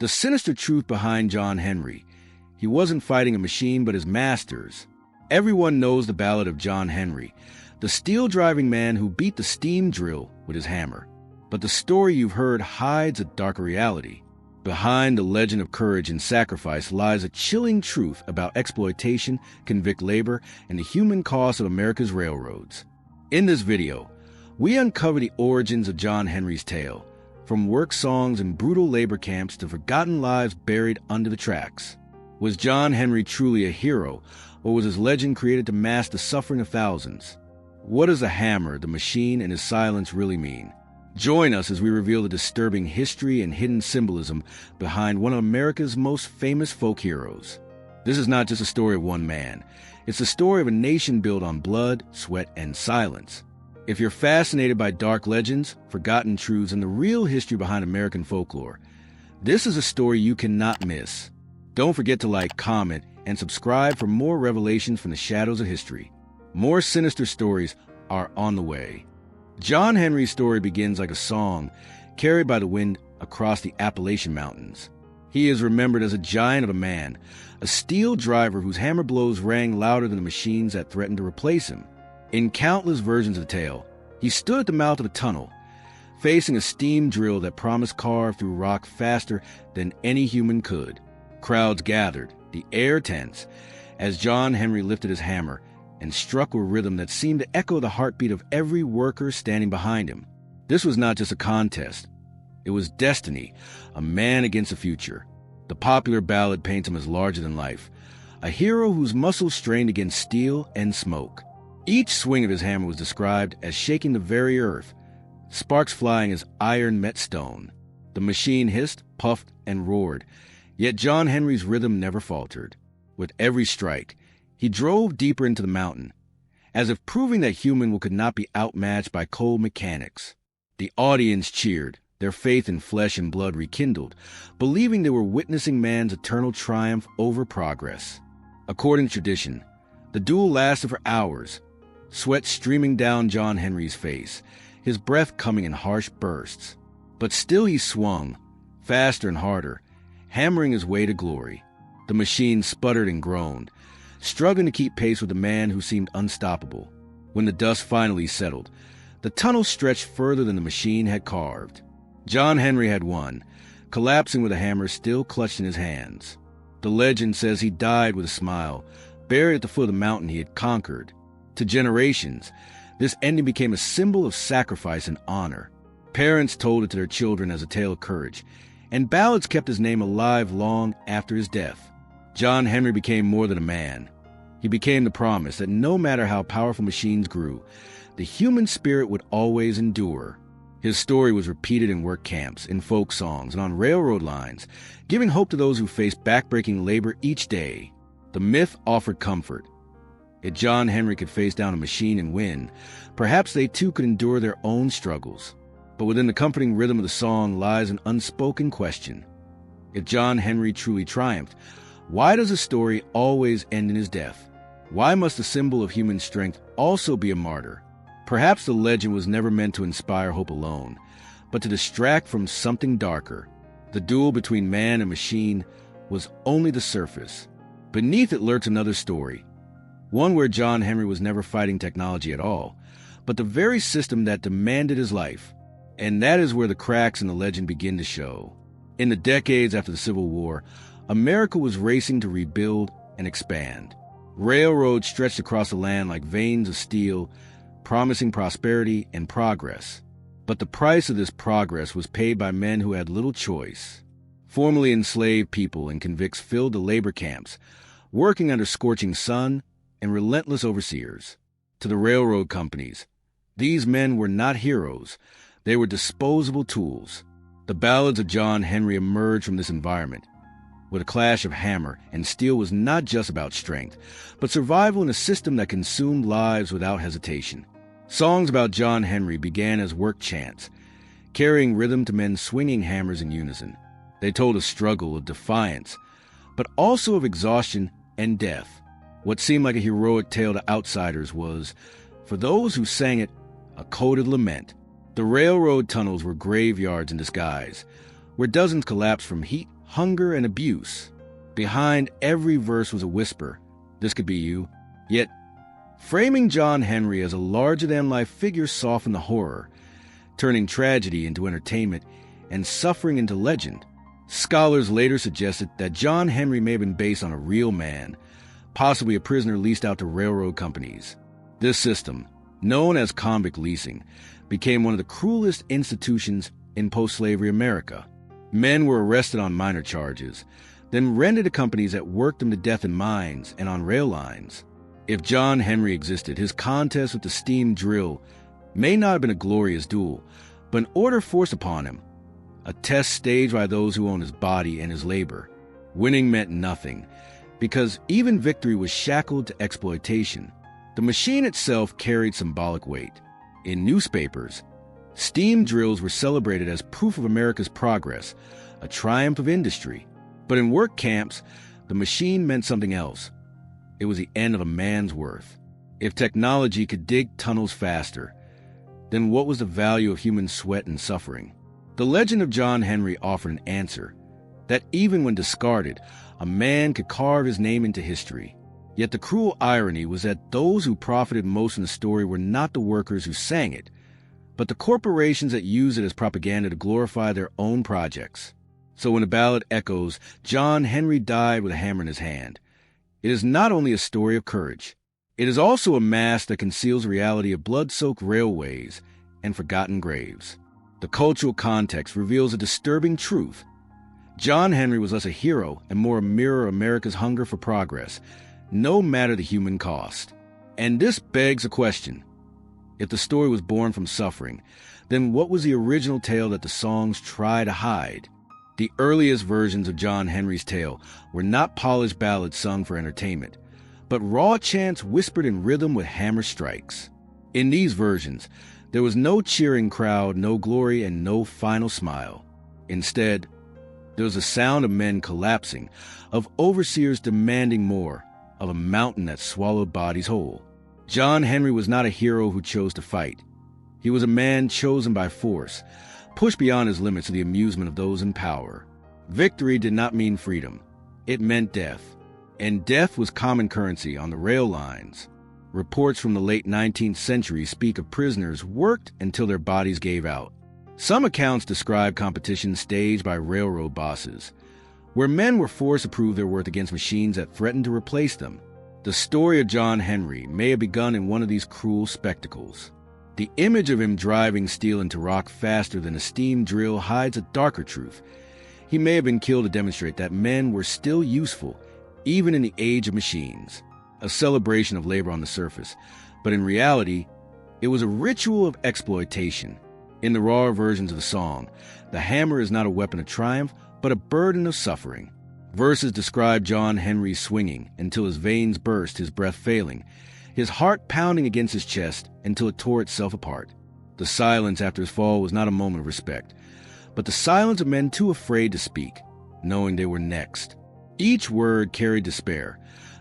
The sinister truth behind John Henry. He wasn't fighting a machine but his masters. Everyone knows the ballad of John Henry, the steel-driving man who beat the steam drill with his hammer. But the story you've heard hides a darker reality. Behind the legend of courage and sacrifice lies a chilling truth about exploitation, convict labor, and the human cost of America's railroads. In this video, we uncover the origins of John Henry's tale, from work songs and brutal labor camps to forgotten lives buried under the tracks. Was John Henry truly a hero, or was his legend created to mask the suffering of thousands? What does the hammer, the machine, and his silence really mean? Join us as we reveal the disturbing history and hidden symbolism behind one of America's most famous folk heroes. This is not just a story of one man. It's the story of a nation built on blood, sweat, and silence. If you're fascinated by dark legends, forgotten truths, and the real history behind American folklore, this is a story you cannot miss. Don't forget to like, comment, and subscribe for more revelations from the shadows of history. More sinister stories are on the way. John Henry's story begins like a song carried by the wind across the Appalachian Mountains. He is remembered as a giant of a man, a steel driver whose hammer blows rang louder than the machines that threatened to replace him. In countless versions of the tale, he stood at the mouth of a tunnel, facing a steam drill that promised carve through rock faster than any human could. Crowds gathered, the air tense, as John Henry lifted his hammer and struck a rhythm that seemed to echo the heartbeat of every worker standing behind him. This was not just a contest. It was destiny, a man against the future. The popular ballad paints him as larger than life, a hero whose muscles strained against steel and smoke. Each swing of his hammer was described as shaking the very earth, sparks flying as iron met stone. The machine hissed, puffed, and roared, yet John Henry's rhythm never faltered. With every strike, he drove deeper into the mountain, as if proving that human will could not be outmatched by cold mechanics. The audience cheered, their faith in flesh and blood rekindled, believing they were witnessing man's eternal triumph over progress. According to tradition, the duel lasted for hours, sweat streaming down John Henry's face, his breath coming in harsh bursts. But still he swung, faster and harder, hammering his way to glory. The machine sputtered and groaned, struggling to keep pace with the man who seemed unstoppable. When the dust finally settled, the tunnel stretched further than the machine had carved. John Henry had won, collapsing with a hammer still clutched in his hands. The legend says he died with a smile, buried at the foot of the mountain he had conquered. To generations, this ending became a symbol of sacrifice and honor. Parents told it to their children as a tale of courage, and ballads kept his name alive long after his death. John Henry became more than a man. He became the promise that no matter how powerful machines grew, the human spirit would always endure. His story was repeated in work camps, in folk songs, and on railroad lines, giving hope to those who faced backbreaking labor each day. The myth offered comfort. If John Henry could face down a machine and win, perhaps they too could endure their own struggles. But within the comforting rhythm of the song lies an unspoken question. If John Henry truly triumphed, why does the story always end in his death? Why must the symbol of human strength also be a martyr? Perhaps the legend was never meant to inspire hope alone, but to distract from something darker. The duel between man and machine was only the surface. Beneath it lurks another story, one where John Henry was never fighting technology at all, but the very system that demanded his life. And that is where the cracks in the legend begin to show. In the decades after the Civil War, America was racing to rebuild and expand. Railroads stretched across the land like veins of steel, promising prosperity and progress. But the price of this progress was paid by men who had little choice. Formerly enslaved people and convicts filled the labor camps, working under scorching sun and relentless overseers. To the railroad companies, these men were not heroes. They were disposable tools. The ballads of John Henry emerged from this environment, where the clash of hammer and steel was not just about strength, but survival in a system that consumed lives without hesitation. Songs about John Henry began as work chants, carrying rhythm to men swinging hammers in unison. They told of struggle, of defiance, but also of exhaustion and death. What seemed like a heroic tale to outsiders was, for those who sang it, a coded lament. The railroad tunnels were graveyards in disguise, where dozens collapsed from heat, hunger, and abuse. Behind every verse was a whisper, "This could be you." Yet, framing John Henry as a larger-than-life figure softened the horror, turning tragedy into entertainment and suffering into legend. Scholars later suggested that John Henry may have been based on a real man, possibly a prisoner leased out to railroad companies. This system, known as convict leasing, became one of the cruelest institutions in post-slavery America. Men were arrested on minor charges, then rented to companies that worked them to death in mines and on rail lines. If John Henry existed, his contest with the steam drill may not have been a glorious duel, but an order forced upon him, a test staged by those who owned his body and his labor. Winning meant nothing, because even victory was shackled to exploitation. The machine itself carried symbolic weight. In newspapers, steam drills were celebrated as proof of America's progress, a triumph of industry. But in work camps, the machine meant something else. It was the end of a man's worth. If technology could dig tunnels faster, then what was the value of human sweat and suffering? The legend of John Henry offered an answer, that even when discarded, a man could carve his name into history. Yet the cruel irony was that those who profited most in the story were not the workers who sang it, but the corporations that used it as propaganda to glorify their own projects. So when the ballad echoes, "John Henry died with a hammer in his hand," it is not only a story of courage. It is also a mask that conceals the reality of blood-soaked railways and forgotten graves. The cultural context reveals a disturbing truth. John Henry was less a hero and more a mirror of America's hunger for progress, no matter the human cost. And this begs a question. If the story was born from suffering, then what was the original tale that the songs try to hide? The earliest versions of John Henry's tale were not polished ballads sung for entertainment, but raw chants whispered in rhythm with hammer strikes. In these versions, there was no cheering crowd, no glory, and no final smile. Instead, there was the sound of men collapsing, of overseers demanding more, of a mountain that swallowed bodies whole. John Henry was not a hero who chose to fight. He was a man chosen by force, pushed beyond his limits to the amusement of those in power. Victory did not mean freedom. It meant death. And death was common currency on the rail lines. Reports from the late 19th century speak of prisoners worked until their bodies gave out. Some accounts describe competitions staged by railroad bosses, where men were forced to prove their worth against machines that threatened to replace them. The story of John Henry may have begun in one of these cruel spectacles. The image of him driving steel into rock faster than a steam drill hides a darker truth. He may have been killed to demonstrate that men were still useful, even in the age of machines. A celebration of labor on the surface, but in reality, it was a ritual of exploitation. In the rawer versions of the song, the hammer is not a weapon of triumph, but a burden of suffering. Verses describe John Henry swinging until his veins burst, his breath failing, his heart pounding against his chest until it tore itself apart. The silence after his fall was not a moment of respect, but the silence of men too afraid to speak, knowing they were next. Each word carried despair.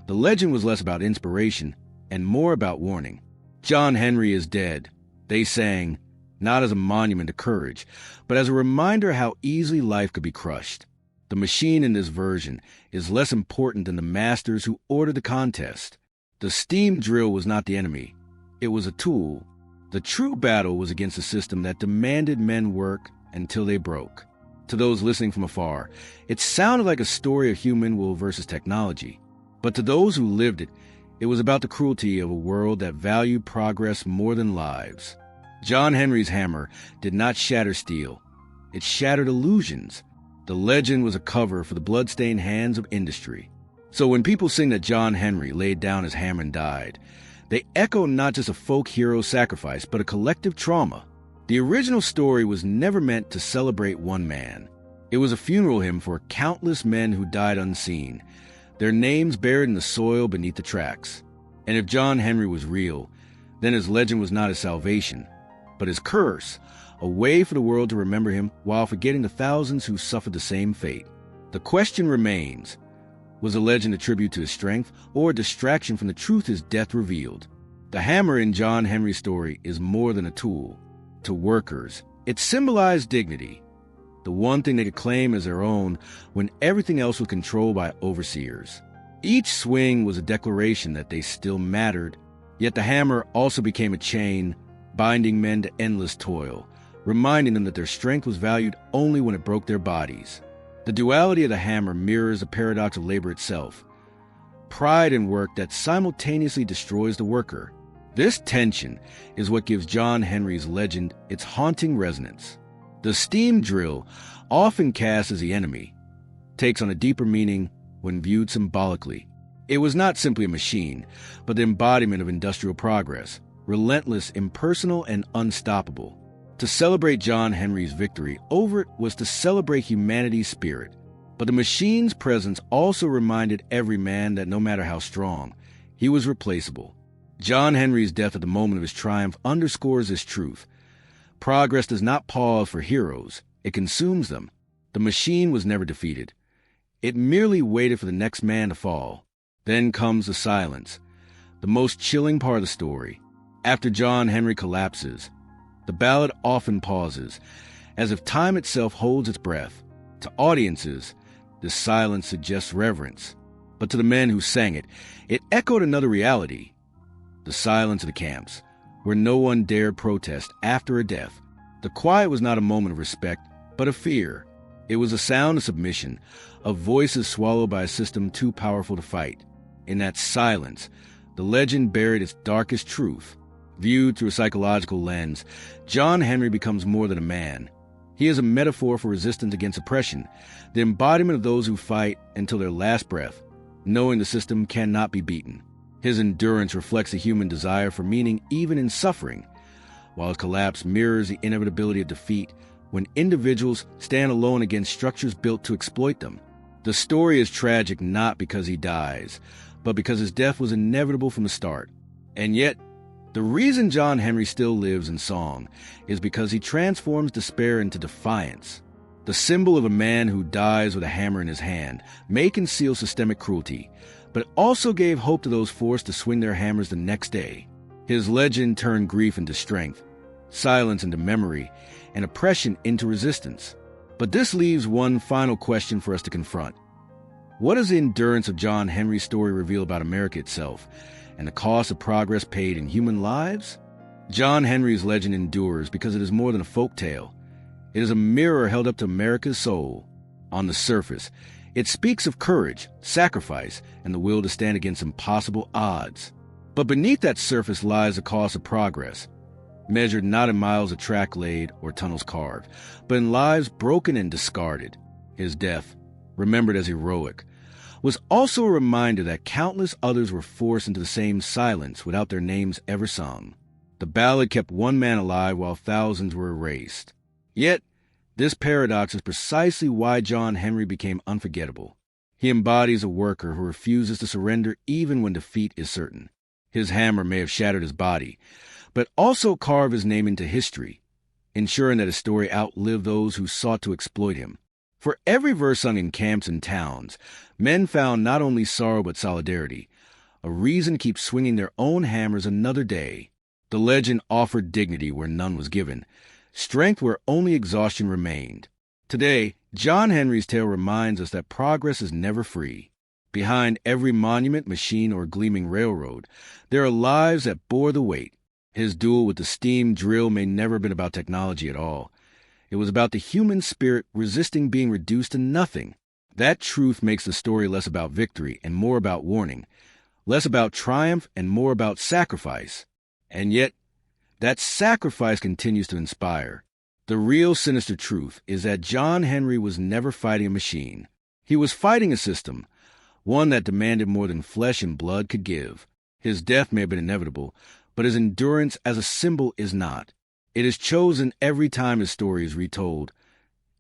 The legend was less about inspiration and more about warning. John Henry is dead, they sang, not as a monument to courage, but as a reminder how easily life could be crushed. The machine in this version is less important than the masters who ordered the contest. The steam drill was not the enemy. It was a tool. The true battle was against a system that demanded men work until they broke. To those listening from afar, it sounded like a story of human will versus technology. But to those who lived it, it was about the cruelty of a world that valued progress more than lives. John Henry's hammer did not shatter steel. It shattered illusions. The legend was a cover for the bloodstained hands of industry. So when people sing that John Henry laid down his hammer and died, they echo not just a folk hero's sacrifice, but a collective trauma. The original story was never meant to celebrate one man. It was a funeral hymn for countless men who died unseen, their names buried in the soil beneath the tracks. And if John Henry was real, then his legend was not his salvation, but his curse, a way for the world to remember him while forgetting the thousands who suffered the same fate. The question remains, was the legend a tribute to his strength or a distraction from the truth his death revealed? The hammer in John Henry's story is more than a tool. To workers, it symbolized dignity. the one thing they could claim as their own when everything else was controlled by overseers. Each swing was a declaration that they still mattered, yet the hammer also became a chain, binding men to endless toil, reminding them that their strength was valued only when it broke their bodies. The duality of the hammer mirrors the paradox of labor itself. Pride in work that simultaneously destroys the worker. This tension is what gives John Henry's legend its haunting resonance. The steam drill, often cast as the enemy, takes on a deeper meaning when viewed symbolically. It was not simply a machine, but the embodiment of industrial progress, relentless, impersonal, and unstoppable. To celebrate John Henry's victory over it was to celebrate humanity's spirit. But the machine's presence also reminded every man that no matter how strong, he was replaceable. John Henry's death at the moment of his triumph underscores this truth. Progress does not pause for heroes, it consumes them. The machine was never defeated. It merely waited for the next man to fall. Then comes the silence, the most chilling part of the story. After John Henry collapses, the ballad often pauses, as if time itself holds its breath. To audiences, this silence suggests reverence. But to the men who sang it, it echoed another reality. The silence of the camps, where no one dared protest after a death. The quiet was not a moment of respect, but of fear. It was a sound of submission, of voices swallowed by a system too powerful to fight. In that silence, the legend buried its darkest truth. Viewed through a psychological lens, John Henry becomes more than a man. He is a metaphor for resistance against oppression, the embodiment of those who fight until their last breath, knowing the system cannot be beaten. His endurance reflects a human desire for meaning even in suffering, while his collapse mirrors the inevitability of defeat when individuals stand alone against structures built to exploit them. The story is tragic not because he dies, but because his death was inevitable from the start. And yet, the reason John Henry still lives in song is because he transforms despair into defiance. The symbol of a man who dies with a hammer in his hand may conceal systemic cruelty, but also gave hope to those forced to swing their hammers the next day. His legend turned grief into strength, silence into memory, and oppression into resistance. But this leaves one final question for us to confront. What does the endurance of John Henry's story reveal about America itself, and the cost of progress paid in human lives? John Henry's legend endures because it is more than a folk tale. It is a mirror held up to America's soul. On the surface, it speaks of courage, sacrifice, and the will to stand against impossible odds. But beneath that surface lies the cost of progress, measured not in miles of track laid or tunnels carved, but in lives broken and discarded. His death, remembered as heroic, was also a reminder that countless others were forced into the same silence without their names ever sung. The ballad kept one man alive while thousands were erased. Yet, this paradox is precisely why John Henry became unforgettable. He embodies a worker who refuses to surrender even when defeat is certain. His hammer may have shattered his body, but also carved his name into history, ensuring that his story outlived those who sought to exploit him. For every verse sung in camps and towns, men found not only sorrow but solidarity, a reason to keep swinging their own hammers another day. The legend offered dignity where none was given, strength where only exhaustion remained. Today, John Henry's tale reminds us that progress is never free. Behind every monument, machine, or gleaming railroad, there are lives that bore the weight. His duel with the steam drill may never have been about technology at all. It was about the human spirit resisting being reduced to nothing. That truth makes the story less about victory and more about warning, less about triumph and more about sacrifice. And yet, that sacrifice continues to inspire. The real sinister truth is that John Henry was never fighting a machine. He was fighting a system, one that demanded more than flesh and blood could give. His death may have been inevitable, but his endurance as a symbol is not. It is chosen every time his story is retold,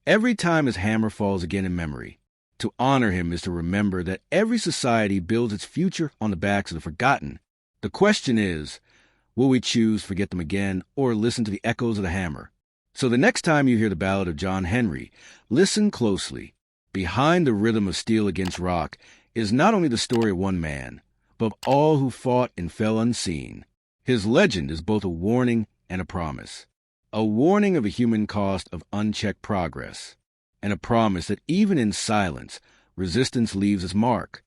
every time his hammer falls again in memory. To honor him is to remember that every society builds its future on the backs of the forgotten. The question is, will we choose to forget them again or listen to the echoes of the hammer? So the next time you hear the ballad of John Henry, listen closely. Behind the rhythm of steel against rock is not only the story of one man, but of all who fought and fell unseen. His legend is both a warning and a promise. A warning of the human cost of unchecked progress. and a promise that even in silence, resistance leaves its mark.